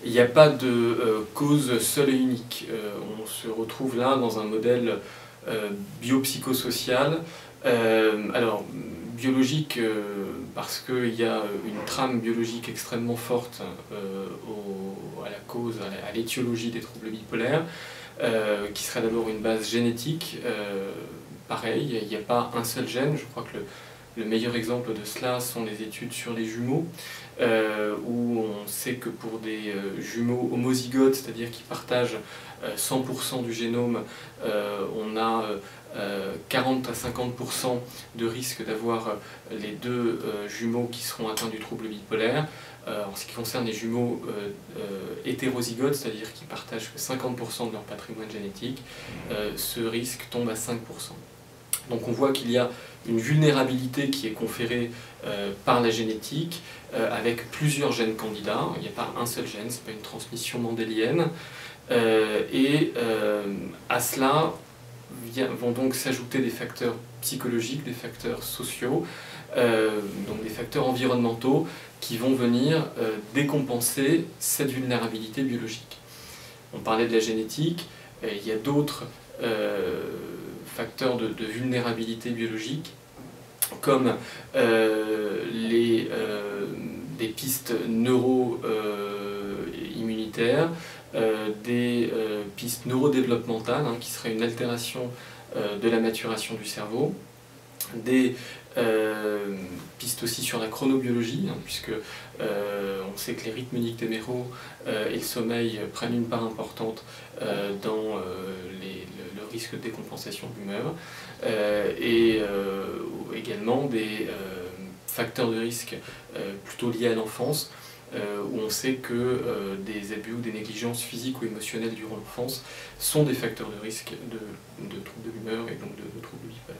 Il n'y a pas de cause seule et unique. On se retrouve là dans un modèle biopsychosocial. Alors, biologique, parce qu'il y a une trame biologique extrêmement forte à la cause, à l'étiologie des troubles bipolaires, qui serait d'abord une base génétique. Pareil, il n'y a pas un seul gène. Je crois que le meilleur exemple de cela sont les études sur les jumeaux, où on sait que pour des jumeaux homozygotes, c'est-à-dire qui partagent 100% du génome, on a 40 à 50% de risque d'avoir les deux jumeaux qui seront atteints du trouble bipolaire. En ce qui concerne les jumeaux hétérozygotes, c'est-à-dire qui partagent que 50% de leur patrimoine génétique, ce risque tombe à 5%. Donc on voit qu'il y a une vulnérabilité qui est conférée par la génétique, avec plusieurs gènes candidats. Il n'y a pas un seul gène, ce n'est pas une transmission mendélienne. À cela vont donc s'ajouter des facteurs psychologiques, des facteurs sociaux, donc des facteurs environnementaux qui vont venir décompenser cette vulnérabilité biologique. On parlait de la génétique, il y a d'autres facteurs de vulnérabilité biologique, comme des pistes neuro-immunitaires, des pistes neurodéveloppementales, qui seraient une altération de la maturation du cerveau, des pistes aussi sur la chronobiologie, puisque on sait que les rythmes nictéméraux et le sommeil prennent une part importante dans le risque de décompensation d'humeur, et également des facteurs de risque plutôt liés à l'enfance, où on sait que des abus ou des négligences physiques ou émotionnelles durant l'enfance sont des facteurs de risque de troubles de l'humeur et donc de troubles bipolaires.